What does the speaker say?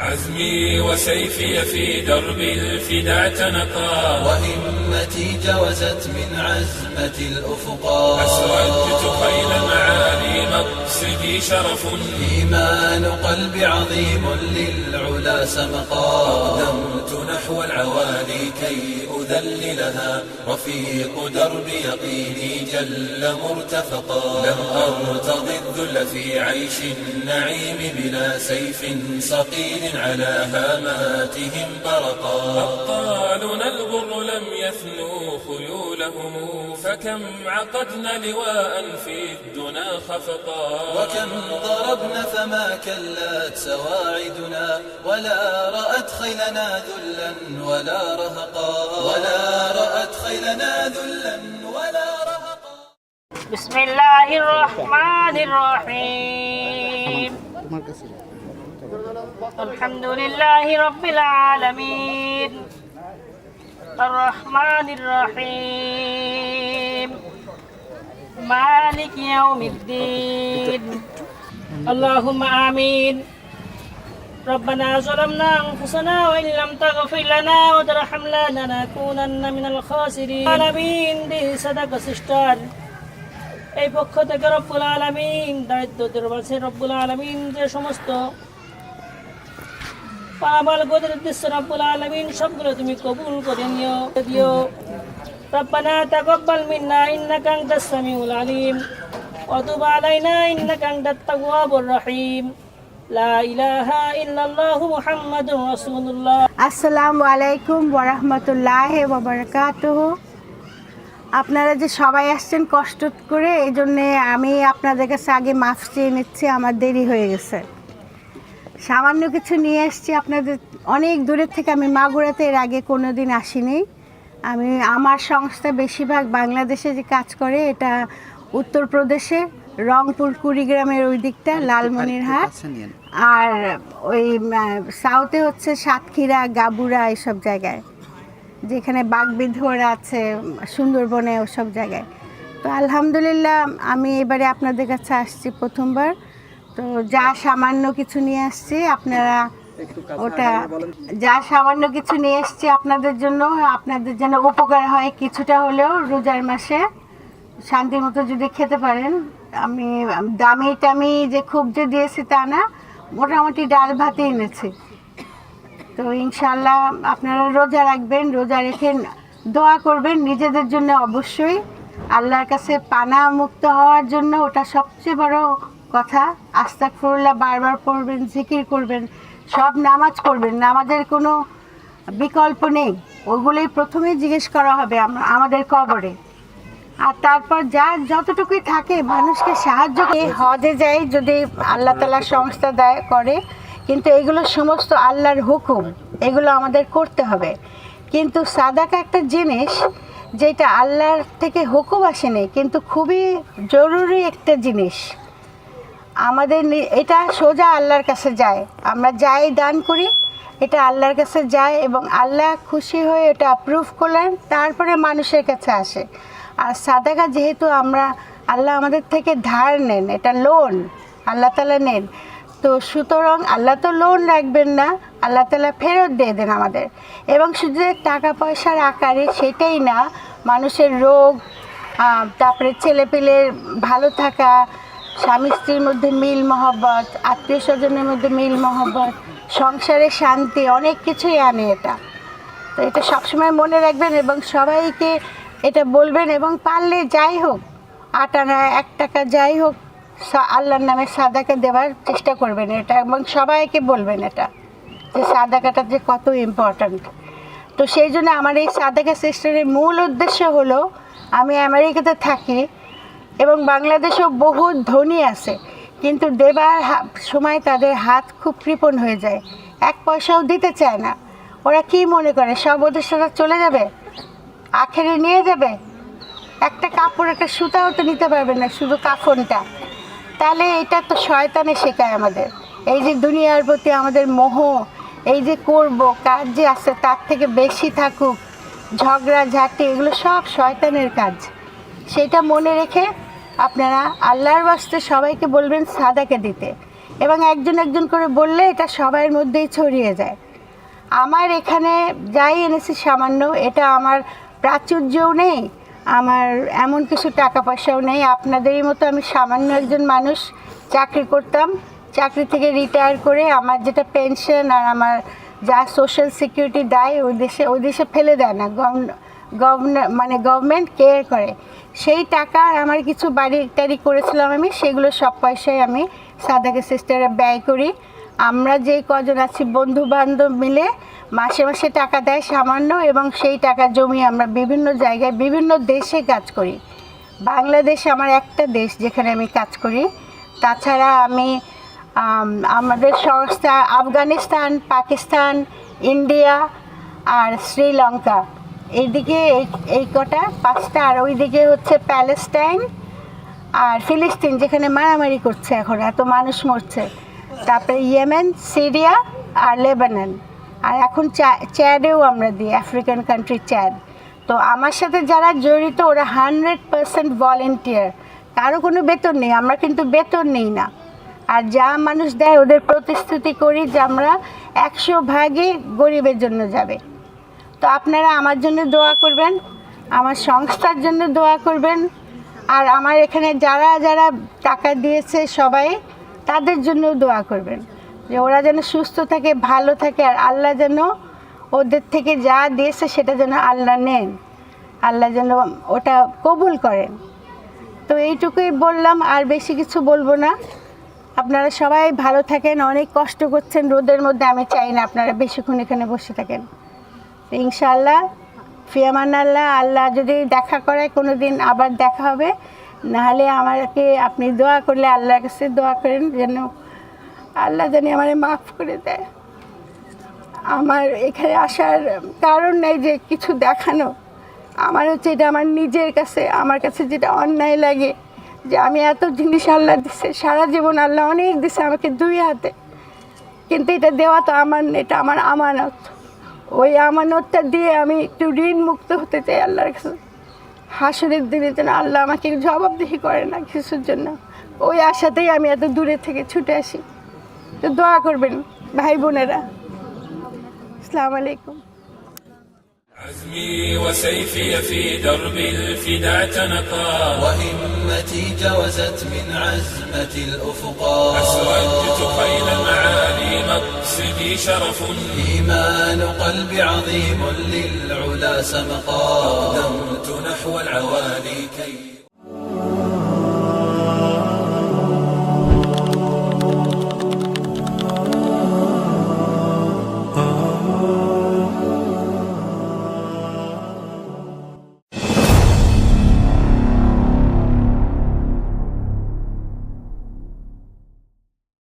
عزمي وسيفي في درب الفدا تنقى وهمتي جوزت من عزمة الأفقا أسردت خيل معالي مقصدي شرف إيمان قلبي عظيم للعلا سمقا أقدمت نحو العوالي كي أذللها رفيق درب يقيني جل مرتفقا لم أرتض الذل في عيش النعيم بلا سيف صقيل على هاماتهم برقا أبطالنا الغر لم يثنوا خيولهم فكم عقدنا لواء في الدنا خفقا وكم ضربنا فما كلت سواعدنا ولا رأت خيلنا ذلا ولا رهقا ولا رأت خيلنا ذلا ولا رهقا. بسم الله الرحمن الرحيم الحمد لله رب العالمين الرحمن الرحيم مالك يوم الدين اللهم آمين ربنا ظلمنا أنفسنا وإن لم تغفر لنا وترحمنا لنكونن من الخاسرين آمين به صدق سشتار এই পক্ষ থেকে রব্বুল আলামিন দায়িত্বদের মাঝে রব্বুল আলামিন যে সমস্ত পামাল গোদের উদ্দেশ্য রব্বুল আলামিন সবগুলো তুমি কবুল করে দিও রব্বানা তাকাব্বাল মিন্না ইন্নাকা আনতাস সামিউল আলিম ওয়া তুব আলাইনা ইন্নাকা আনতাত তাওয়াবুর রহিম লা ইলাহা ইল্লাল্লাহু মুহাম্মাদুর রাসূলুল্লাহ। আসসালামু আলাইকুম ওয়া রাহমাতুল্লাহি ওয়া বারাকাতুহু। আপনারা যে সবাই আসছেন কষ্ট করে, এই জন্যে আমি আপনাদের কাছে আগে মাফ চেয়ে নিচ্ছি, আমার দেরি হয়ে গেছে। সামান্য কিছু নিয়ে এসেছি আপনাদের অনেক দূরের থেকে। আমি মাগুরাতে এর আগে কোনো দিন আসিনি। আমার সংস্থা বেশিরভাগ বাংলাদেশে যে কাজ করে, এটা উত্তরপ্রদেশে রংপুর কুড়িগ্রামের ওই দিকটা লালমনিরহাট, আর ওই সাউথে হচ্ছে সাতক্ষীরা গাবুরা এইসব জায়গায়, যেখানে বাঘবিধুয়ারা আছে সুন্দরবনে ওসব জায়গায়। তো আলহামদুলিল্লাহ আমি এবারে আপনাদের কাছে আসছি প্রথমবার। তো যা সামান্য কিছু নিয়ে আসছি আপনারা আপনাদের জন্য, আপনাদের যেন উপকার হয় কিছুটা হলেও। রোজার মাসে শান্তি মতো যদি খেতে পারেন। আমি দামি টামি যে খুব যে দিয়েছি তা না, মোটামুটি ডাল ভাতে এনেছি। তো ইনশাআল্লাহ আপনারা রোজা রাখবেন, রোজা রেখে দোয়া করবেন নিজেদের জন্য অবশ্যই, আল্লাহর কাছে পানা মুক্ত হওয়ার জন্য। ওটা সবচেয়ে বড় কথা। আস্তাগফিরুল্লাহ বারবার পড়বেন, জিকির করবেন, সব নামাজ পড়বেন, নামাজের কোনো বিকল্প নেই। ওগুলোই প্রথমেই জিজ্ঞেস করা হবে আমাদের কবরে। আর তারপর যতটুকুই থাকে মানুষকে সাহায্য হজে যাই যদি আল্লাহ তাআলা সংস্থা দেয় করে, কিন্তু এগুলো সমস্ত আল্লাহর হুকুম, এগুলো আমাদের করতে হবে। কিন্তু সাদাকা একটা জিনিস যেটা আল্লাহর থেকে হুকুম আসেনি, কিন্তু খুবই জরুরি একটা জিনিস। আমাদের এটা সোজা আল্লাহর কাছে যায়, আমরা যাই দান করি এটা আল্লাহর কাছে যায়, এবং আল্লাহ খুশি হয়ে এটা অ্যাপ্রুভ করলেন, তারপরে মানুষের কাছে আসে। আর সাদাকা যেহেতু আল্লাহ আমাদের থেকে ধার নেন, এটা লোন আল্লাহ তাআলা নেন, তো সুতরাং আল্লাহ তো লোন রাখবেন না, আল্লাহ তাআলা ফেরত দিয়ে দেন আমাদের। এবং শুধু টাকা পয়সার আকারে সেটাই না, মানুষের রোগ, তারপরে ছেলেপিলের ভালো থাকা, স্বামী স্ত্রীর মধ্যে মিল মহব্বত, আত্মীয় স্বজনের মধ্যে মিল মহব্বত, সংসারে শান্তি, অনেক কিছুই আনে এটা। তো এটা সবসময় মনে রাখবেন এবং সবাইকে এটা বলবেন, এবং পারলে যাই হোক 8 আনা 1 টাকা যাই হোক আল্লাহর নামে সাদাকা দেওয়ার চেষ্টা করবেন এটা, এবং সবাইকে বলবেন এটা যে সাদাকাটা যে কত ইম্পর্ট্যান্ট। তো সেই জন্য আমার এই সাদাকা সিস্টেমের মূল উদ্দেশ্য হলো, আমি আমেরিকাতে থাকি এবং বাংলাদেশেও বহু ধনী আছে, কিন্তু দেবার সময় তাদের হাত খুব কৃপণ হয়ে যায়, 1 পয়সাও দিতে চায় না। ওরা কি মনে করে সব ওদের সাথে চলে যাবে, আখেরে নিয়ে যাবে? একটা কাপড়, একটা সুতাও তো নিতে পারবে না, শুধু কাফনটা। তাহলে এটা তো শয়তানে শেখায় আমাদের, এই যে দুনিয়ার প্রতি আমাদের মোহ, এই যে করব কাজ যে আছে তার থেকে বেশি থাকুক, ঝগড়া ঝাঁটি, এগুলো সব শয়তানের কাজ। সেটা মনে রেখে আপনারা আল্লাহর ওয়াস্তে সবাইকে বলবেন সাদাকা দিতে। এবং একজন একজন করে বললে এটা সবার মধ্যেই ছড়িয়ে যায়। আমার এখানে যাই এনেছি সামান্য, এটা আমার প্রাচুর্যও নেই, আমার এমন কিছু টাকা পয়সাও নেই। আপনাদেরই মতো আমি সামান্য একজন মানুষ, চাকরি করতাম, চাকরি থেকে রিটায়ার করে আমার যেটা পেনশন আর আমার যা সোশ্যাল সিকিউরিটি দেয় ওই দেশে ফেলে দেয় না, গভর্নমেন্ট কেয়ার করে। সেই টাকা আমার কিছু বাড়ি টাড়ি করেছিলাম আমি, সেগুলো সব পয়সায় আমি সাদাকে সিস্টারে ব্যয় করি। আমরা যে কজন আছি বন্ধু বান্ধব মিলে মাসে মাসে টাকা দেয় সামান্য, এবং সেই টাকা জমিয়ে আমরা বিভিন্ন জায়গায় বিভিন্ন দেশে কাজ করি। বাংলাদেশ আমার একটা দেশ যেখানে আমি কাজ করি। তাছাড়া আমি আমাদের সংস্থা আফগানিস্তান, পাকিস্তান, ইন্ডিয়া আর শ্রীলঙ্কা, এইদিকে এই কটা 5টা, আর ওইদিকে হচ্ছে প্যালেস্টাইন আর ফিলিস্তিন যেখানে মারামারি করছে, এখন এত মানুষ মরছে, তারপরে ইয়েমেন, সিরিয়া আর লেবানন, আর এখন চ্যাডেও আমরা দিই, আফ্রিকান কান্ট্রি চ্যাড। তো আমার সাথে যারা জড়িত ওরা 100% ভলেন্টিয়ার, কারো কোনো বেতন নেই, আমরা কিন্তু বেতন নেই না। আর যা মানুষ দেয় ওদের প্রতিশ্রুতি করি যে আমরা 100 ভাগই গরিবের জন্য যাবে। তো আপনারা আমার জন্য দোয়া করবেন, আমার সংস্থার জন্য দোয়া করবেন, আর আমার এখানে যারা যারা টাকা দিয়েছে সবাই তাদের জন্যও দোয়া করবেন যে ওরা যেন সুস্থ থাকে, ভালো থাকে, আর আল্লাহ যেন ওদের থেকে যা দিয়েছে সেটা যেন আল্লাহ নেন, আল্লাহ যেন ওটা কবুল করেন। তো এইটুকুই বললাম, আর বেশি কিছু বলবো না। আপনারা সবাই ভালো থাকেন, অনেক কষ্ট করছেন রোদের মধ্যে, আমি চাই না আপনারা বেশিক্ষণ এখানে বসে থাকেন। ইনশাআল্লাহ, ফিয়ামানাল্লাহ, আল্লাহ যদি দেখা করায় কোনো দিন আবার দেখা হবে, নাহলে আমাকে আপনি দোয়া করলে আল্লাহর কাছে দোয়া করেন যেন আল্লাহ জানি আমারে মাফ করে দেয়। আমার এখানে আসার কারণ নেই যে কিছু দেখানো, আমার হচ্ছে এটা আমার নিজের কাছে, আমার কাছে যেটা অন্যায় লাগে যে আমি এত জিনিস আল্লাহ দিচ্ছে, সারা জীবন আল্লাহ অনেক দিচ্ছে আমাকে 2 হাতে, কিন্তু এটা দেওয়া তো আমার না, এটা আমার আমানত। ওই আমানতটা দিয়ে আমি একটু ঋণ মুক্ত হতে চাই আল্লাহর কাছে। হাসরের দিনে যেন আল্লাহ আমাকে জবাবদিহি করে না কিছুর জন্য, ওই আশাতেই আমি এত দূরে থেকে ছুটে আসি। তো দোয়া করবেন ভাই বোনেরা। আসসালামু আলাইকুম। عزمي وسيفي في درب الفدا تنقى، وهمتي جوزت من عزمة الأفقا، أسرجت خيل المعالي مقصدي شرف، إيمان قلبي عظيم للعلا سمقا، أقدمت نحو العوالي كي